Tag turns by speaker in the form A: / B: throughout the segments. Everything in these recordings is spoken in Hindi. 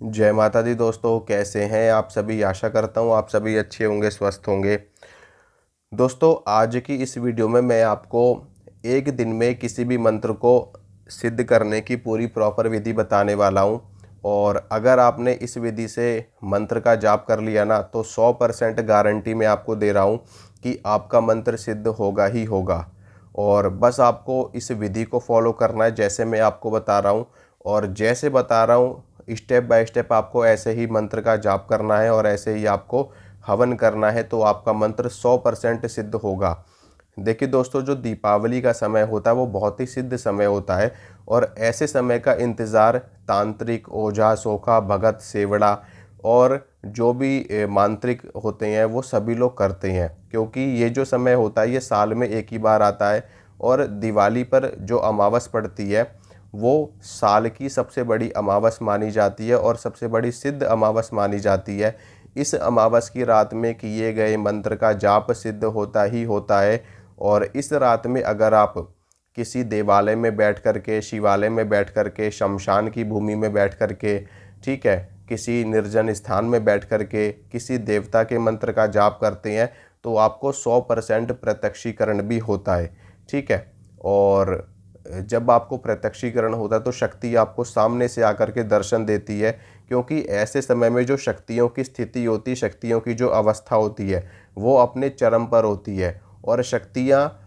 A: जय माता दी दोस्तों, कैसे हैं आप सभी। आशा करता हूँ आप सभी अच्छे होंगे, स्वस्थ होंगे। दोस्तों, आज की इस वीडियो में मैं आपको एक दिन में किसी भी मंत्र को सिद्ध करने की पूरी प्रॉपर विधि बताने वाला हूँ। और अगर आपने इस विधि से मंत्र का जाप कर लिया ना, तो 100% गारंटी मैं आपको दे रहा हूँ कि आपका मंत्र सिद्ध होगा ही होगा। और बस आपको इस विधि को फॉलो करना है जैसे मैं आपको बता रहा हूँ। और जैसे बता रहा हूँ स्टेप बाय स्टेप आपको ऐसे ही मंत्र का जाप करना है और ऐसे ही आपको हवन करना है, तो आपका मंत्र 100% सिद्ध होगा। देखिए दोस्तों, जो दीपावली का समय होता है वो बहुत ही सिद्ध समय होता है। और ऐसे समय का इंतज़ार तांत्रिक, ओझा, सोखा, भगत, सेवड़ा और जो भी मांत्रिक होते हैं वो सभी लोग करते हैं, क्योंकि ये जो समय होता है ये साल में एक ही बार आता है। और दिवाली पर जो अमावस पड़ती है वो साल की सबसे बड़ी अमावस मानी जाती है और सबसे बड़ी सिद्ध अमावस मानी जाती है। इस अमावस की रात में किए गए मंत्र का जाप सिद्ध होता ही होता है। और इस रात में अगर आप किसी देवालय में बैठ कर के, शिवालय में बैठ कर के, शमशान की भूमि में बैठ कर के, ठीक है, किसी निर्जन स्थान में बैठ कर के किसी देवता के मंत्र का जाप करते हैं, तो आपको 100% प्रत्यक्षीकरण भी होता है। ठीक है। और जब आपको प्रत्यक्षीकरण होता है तो शक्ति आपको सामने से आकर के दर्शन देती है, क्योंकि ऐसे समय में जो शक्तियों की स्थिति होती है, शक्तियों की जो अवस्था होती है वो अपने चरम पर होती है। और शक्तियाँ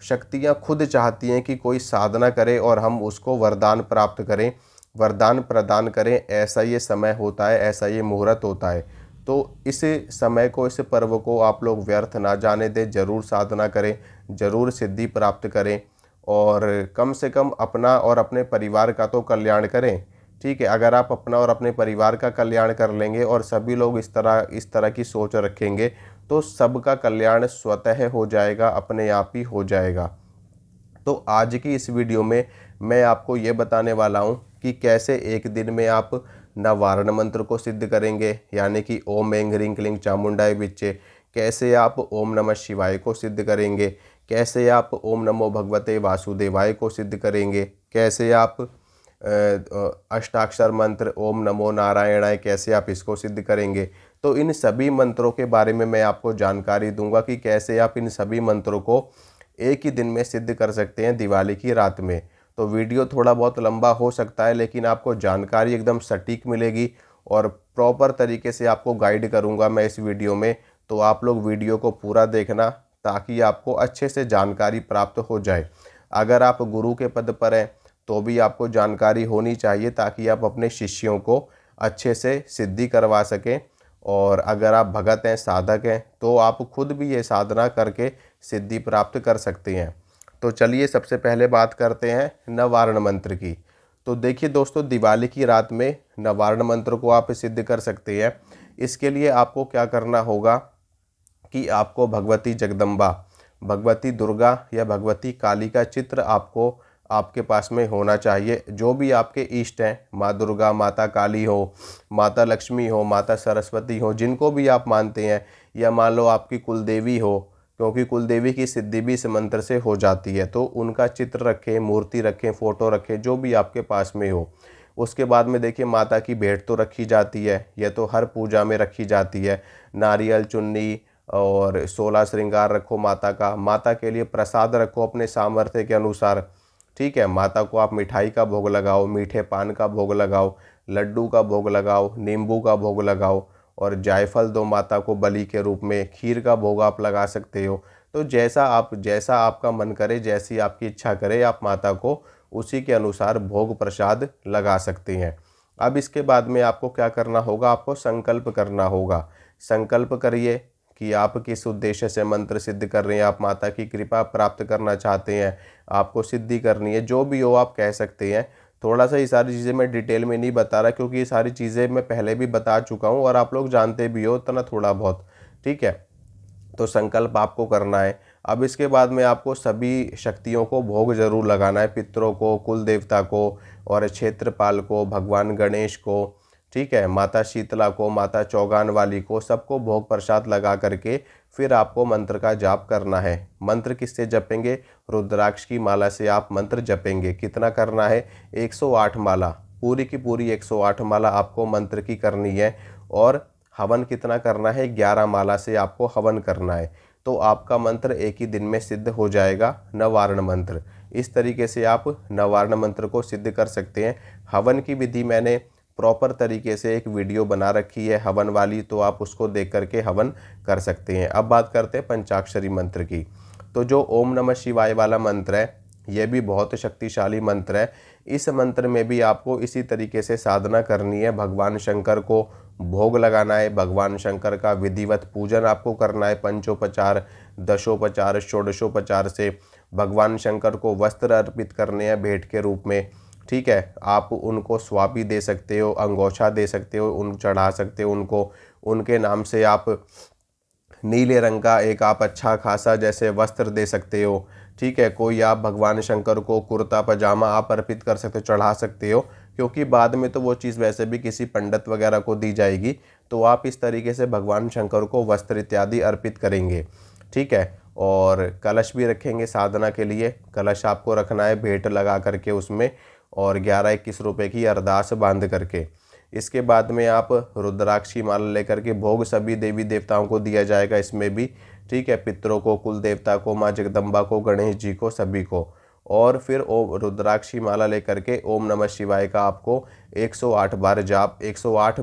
A: शक्तियाँ खुद चाहती हैं कि कोई साधना करे और हम उसको वरदान प्राप्त करें, वरदान प्रदान करें। ऐसा ये समय होता है, ऐसा ये मुहूर्त होता है। तो इस समय को, इस पर्व को आप लोग व्यर्थ ना जाने दें, ज़रूर साधना करें, ज़रूर सिद्धि प्राप्त करें। और कम से कम अपना और अपने परिवार का तो कल्याण करें। ठीक है, अगर आप अपना और अपने परिवार का कल्याण कर लेंगे और सभी लोग इस तरह की सोच रखेंगे, तो सबका कल्याण स्वतः हो जाएगा, अपने आप ही हो जाएगा। तो आज की इस वीडियो में मैं आपको ये बताने वाला हूँ कि कैसे एक दिन में आप नवारण मंत्र को सिद्ध करेंगे, यानी कि ओम ऐं ह्रीं क्लीं चामुंडाय विच्चे। कैसे आप ओम नमः शिवाय को सिद्ध करेंगे, कैसे आप ओम नमो भगवते वासुदेवाय को सिद्ध करेंगे, कैसे आप अष्टाक्षर मंत्र ओम नमो नारायणाय, कैसे आप इसको सिद्ध करेंगे। तो इन सभी मंत्रों के बारे में मैं आपको जानकारी दूंगा कि कैसे आप इन सभी मंत्रों को एक ही दिन में सिद्ध कर सकते हैं दिवाली की रात में। तो वीडियो थोड़ा बहुत लंबा हो सकता है, लेकिन आपको जानकारी एकदम सटीक मिलेगी और प्रॉपर तरीके से आपको गाइड करूंगा मैं इस वीडियो में। तो आप लोग वीडियो को पूरा देखना ताकि आपको अच्छे से जानकारी प्राप्त हो जाए। अगर आप गुरु के पद पर हैं तो भी आपको जानकारी होनी चाहिए, ताकि आप अपने शिष्यों को अच्छे से सिद्धि करवा सकें। और अगर आप भगत हैं, साधक हैं, तो आप खुद भी ये साधना करके सिद्धि प्राप्त कर सकते हैं। तो चलिए सबसे पहले बात करते हैं नवारण मंत्र की। तो देखिए दोस्तों, दिवाली की रात में नवारण मंत्र को आप सिद्ध कर सकते हैं। इसके लिए आपको क्या करना होगा कि आपको भगवती जगदम्बा, भगवती दुर्गा या भगवती काली का चित्र आपको आपके पास में होना चाहिए। जो भी आपके इष्ट हैं, माँ दुर्गा, माता काली हो, माता लक्ष्मी हो, माता सरस्वती हो, जिनको भी आप मानते हैं, या मान लो आपकी कुलदेवी हो, क्योंकि कुलदेवी की सिद्धि भी इस मंत्र से हो जाती है। तो उनका चित्र रखें, मूर्ति रखें, फ़ोटो रखें, जो भी आपके पास में हो। उसके बाद में देखिए, माता की भेंट तो रखी जाती है, यह तो हर पूजा में रखी जाती है। नारियल, चुन्नी और 16 श्रृंगार रखो माता का। माता के लिए प्रसाद रखो अपने सामर्थ्य के अनुसार। ठीक है, माता को आप मिठाई का भोग लगाओ, मीठे पान का भोग लगाओ, लड्डू का भोग लगाओ, नींबू का भोग लगाओ और जायफल दो माता को बलि के रूप में। खीर का भोग आप लगा सकते हो। तो जैसा आपका मन करे, जैसी आपकी इच्छा करे, आप माता को उसी के अनुसार भोग प्रसाद लगा सकते हैं। अब इसके बाद में आपको क्या करना होगा, आपको संकल्प करना होगा। संकल्प करिए कि आप किस उद्देश्य से मंत्र सिद्ध कर रहे हैं। आप माता की कृपा प्राप्त करना चाहते हैं, आपको सिद्धि करनी है, जो भी हो आप कह सकते हैं। थोड़ा सा ये सारी चीज़ें मैं डिटेल में नहीं बता रहा, क्योंकि ये सारी चीज़ें मैं पहले भी बता चुका हूँ और आप लोग जानते भी हो इतना थोड़ा बहुत। ठीक है, तो संकल्प आपको करना है। अब इसके बाद में आपको सभी शक्तियों को भोग जरूर लगाना है, पितरों को, कुल देवता को और क्षेत्रपाल को, भगवान गणेश को, ठीक है, माता शीतला को, माता चौगान वाली को, सबको भोग प्रसाद लगा करके फिर आपको मंत्र का जाप करना है। मंत्र किससे जपेंगे? रुद्राक्ष की माला से आप मंत्र जपेंगे। कितना करना है? 108 माला, पूरी की पूरी 108 माला आपको मंत्र की करनी है। और हवन कितना करना है, 11 माला से आपको हवन करना है। तो आपका मंत्र एक ही दिन में सिद्ध हो जाएगा, नवार्ण मंत्र। इस तरीके से आप नवार्ण मंत्र को सिद्ध कर सकते हैं। हवन की विधि मैंने प्रॉपर तरीके से एक वीडियो बना रखी है हवन वाली, तो आप उसको देख करके हवन कर सकते हैं। अब बात करते हैं पंचाक्षरी मंत्र की। तो जो ओम नमः शिवाय वाला मंत्र है, यह भी बहुत शक्तिशाली मंत्र है। इस मंत्र में भी आपको इसी तरीके से साधना करनी है। भगवान शंकर को भोग लगाना है, भगवान शंकर का विधिवत पूजन आपको करना है। पंचोपचार, दशोपचार, षोडशोपचार से भगवान शंकर को वस्त्र अर्पित करने हैं भेंट के रूप में। ठीक है, आप उनको स्वापी दे सकते हो, अंगोछा दे सकते हो, उन चढ़ा सकते हो उनको। उनके नाम से आप नीले रंग का एक आप अच्छा खासा जैसे वस्त्र दे सकते हो। ठीक है, कोई आप भगवान शंकर को कुर्ता पजामा आप अर्पित कर सकते हो, चढ़ा सकते हो, क्योंकि बाद में तो वो चीज़ वैसे भी किसी पंडित वगैरह को दी जाएगी। तो आप इस तरीके से भगवान शंकर को वस्त्र इत्यादि अर्पित करेंगे। ठीक है, और कलश भी रखेंगे साधना के लिए। कलश आपको रखना है भेंट लगा करके उसमें, और 11-21 रुपये की अरदास बांध करके। इसके बाद में आप रुद्राक्ष की माला लेकर के भोग सभी देवी देवताओं को दिया जाएगा इसमें भी। ठीक है, पितरों को, कुल देवता को, माँ जगदम्बा को, गणेश जी को, सभी को। और फिर ओम रुद्राक्ष की माला लेकर के ओम नमः शिवाय का आपको 108 बार जाप, 108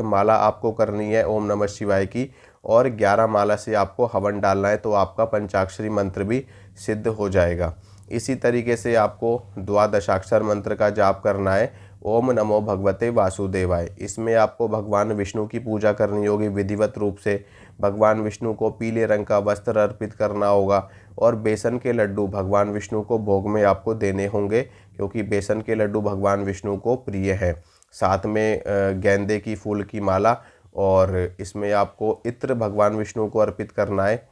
A: माला आपको करनी है ओम नमः शिवाय की। और 11 माला से आपको हवन डालना है, तो आपका पंचाक्षरी मंत्र भी सिद्ध हो जाएगा। इसी तरीके से आपको द्वादशाक्षर मंत्र का जाप करना है, ओम नमो भगवते वासुदेवाय। इसमें आपको भगवान विष्णु की पूजा करनी होगी विधिवत रूप से। भगवान विष्णु को पीले रंग का वस्त्र अर्पित करना होगा, और बेसन के लड्डू भगवान विष्णु को भोग में आपको देने होंगे, क्योंकि बेसन के लड्डू भगवान विष्णु को प्रिय है। साथ में गेंदे की फूल की माला, और इसमें आपको इत्र भगवान विष्णु को अर्पित करना है।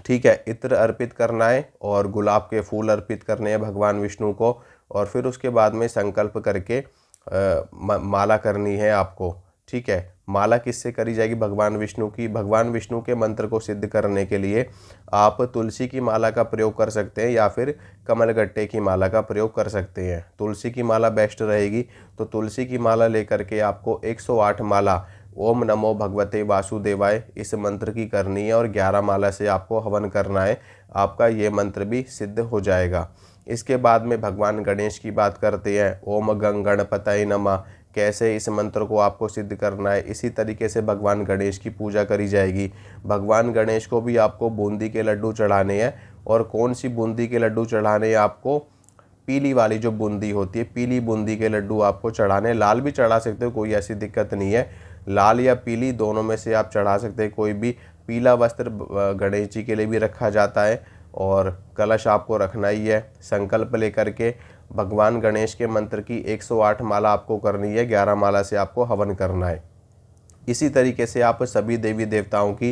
A: ठीक है, इत्र अर्पित करना है और गुलाब के फूल अर्पित करने हैं भगवान विष्णु को। और फिर उसके बाद में संकल्प करके माला करनी है आपको। ठीक है, माला किससे करी जाएगी, भगवान विष्णु की। भगवान विष्णु के मंत्र को सिद्ध करने के लिए आप तुलसी की माला का प्रयोग कर सकते हैं, या फिर कमलगट्टे की माला का प्रयोग कर सकते हैं। तुलसी की माला बेस्ट रहेगी। तो तुलसी की माला लेकर के आपको 108 माला ओम नमो भगवते वासुदेवाय इस मंत्र की करनी है, और 11 माला से आपको हवन करना है। आपका ये मंत्र भी सिद्ध हो जाएगा। इसके बाद में भगवान गणेश की बात करते हैं। ओम गं गणपतये नमः, कैसे इस मंत्र को आपको सिद्ध करना है। इसी तरीके से भगवान गणेश की पूजा करी जाएगी। भगवान गणेश को भी आपको बूंदी के लड्डू चढ़ाने हैं। और कौन सी बूंदी के लड्डू चढ़ाने हैं आपको, पीली वाली जो बूंदी होती है, पीली बूंदी के लड्डू आपको चढ़ाने। लाल भी चढ़ा सकते हो, कोई ऐसी दिक्कत नहीं है। लाल या पीली दोनों में से आप चढ़ा सकते हैं कोई भी। पीला वस्त्र गणेश जी के लिए भी रखा जाता है। और कलश आपको रखना ही है। संकल्प लेकर के भगवान गणेश के मंत्र की 108 माला आपको करनी है, 11 माला से आपको हवन करना है। इसी तरीके से आप सभी देवी देवताओं की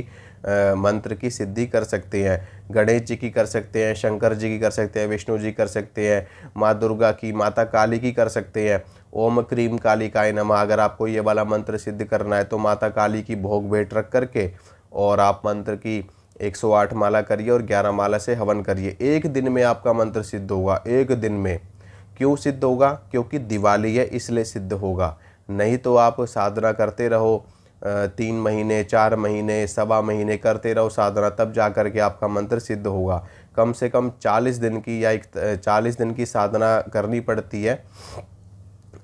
A: मंत्र की सिद्धि कर सकते हैं। गणेश जी की कर सकते हैं, शंकर जी की कर सकते हैं, विष्णु जी कर सकते हैं, माँ दुर्गा की, माता काली की कर सकते हैं। ओम क्रीम कालिकाय नमः, अगर आपको ये वाला मंत्र सिद्ध करना है तो माता काली की भोग भेंट रख करके और आप मंत्र की 108 माला करिए और 11 माला से हवन करिए। एक दिन में आपका मंत्र सिद्ध होगा, एक दिन में। क्यों सिद्ध होगा? क्योंकि दिवाली है इसलिए सिद्ध होगा। नहीं तो आप साधना करते रहो 3 महीने, 4 महीने, सवा महीने करते रहो साधना, तब जा कर के आपका मंत्र सिद्ध होगा। कम से कम 40 दिन की या 40 दिन की साधना करनी पड़ती है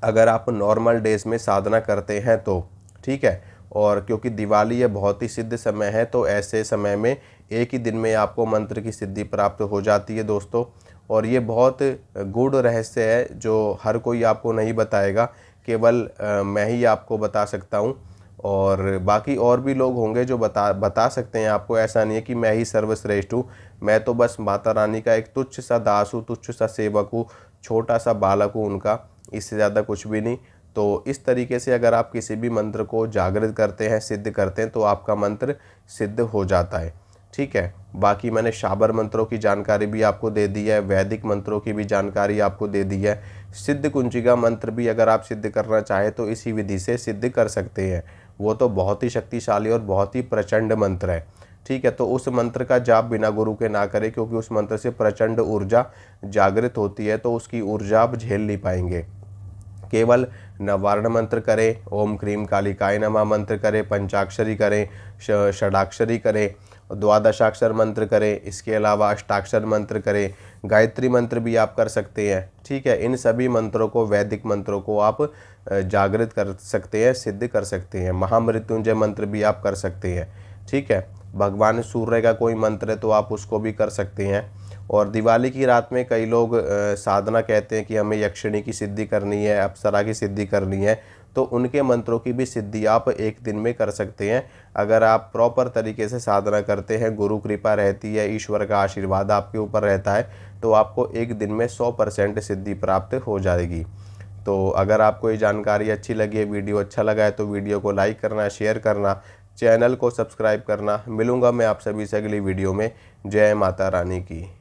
A: अगर आप नॉर्मल डेज में साधना करते हैं तो। ठीक है, और क्योंकि दिवाली ये बहुत ही सिद्ध समय है, तो ऐसे समय में एक ही दिन में आपको मंत्र की सिद्धि प्राप्त हो जाती है दोस्तों। और ये बहुत गूढ़ रहस्य है जो हर कोई आपको नहीं बताएगा, केवल मैं ही आपको बता सकता हूँ। और बाकी और भी लोग होंगे जो बता सकते हैं आपको। ऐसा नहीं है कि मैं ही सर्वश्रेष्ठ हूँ। मैं तो बस माता रानी का एक तुच्छ सा दास हूँ, तुच्छ सा सेवक हूँ, छोटा सा बालक हूँ उनका, इससे ज़्यादा कुछ भी नहीं। तो इस तरीके से अगर आप किसी भी मंत्र को जागृत करते हैं, सिद्ध करते हैं, तो आपका मंत्र सिद्ध हो जाता है। ठीक है, बाकी मैंने शाबर मंत्रों की जानकारी भी आपको दे दी है, वैदिक मंत्रों की भी जानकारी आपको दे दी है। सिद्ध कुंजिका मंत्र भी अगर आप सिद्ध करना चाहें तो इसी विधि से सिद्ध कर सकते हैं। वो तो बहुत ही शक्तिशाली और बहुत ही प्रचंड मंत्र है। ठीक है। तो उस मंत्र का जाप बिना गुरु के ना करें, क्योंकि उस मंत्र से प्रचंड ऊर्जा जागृत होती है, तो उसकी ऊर्जा आप झेल नहीं पाएंगे। केवल नवार्ण मंत्र करें, ओम क्रीम कालिकाय नमः मंत्र करें, पंचाक्षरी करें, षडाक्षरी करें, द्वादशाक्षर मंत्र करें, इसके अलावा अष्टाक्षर मंत्र करें, गायत्री मंत्र भी आप कर सकते हैं। ठीक है। इन सभी मंत्रों को, वैदिक मंत्रों को आप जागृत कर सकते हैं, सिद्ध कर सकते हैं। महामृत्युंजय मंत्र भी आप कर सकते हैं। ठीक है। भगवान सूर्य का कोई मंत्र है तो आप उसको भी कर सकते हैं। और दिवाली की रात में कई लोग साधना कहते हैं कि हमें यक्षिणी की सिद्धि करनी है, अप्सरा की सिद्धि करनी है, तो उनके मंत्रों की भी सिद्धि आप एक दिन में कर सकते हैं। अगर आप प्रॉपर तरीके से साधना करते हैं, गुरु कृपा रहती है, ईश्वर का आशीर्वाद आपके ऊपर रहता है, तो आपको एक दिन में 100% सिद्धि प्राप्त हो जाएगी। तो अगर आपको ये जानकारी अच्छी लगी है, वीडियो अच्छा लगा है, तो वीडियो को लाइक करना, शेयर करना, चैनल को सब्सक्राइब करना। मिलूंगा मैं आप सभी से अगली वीडियो में। जय माता रानी की।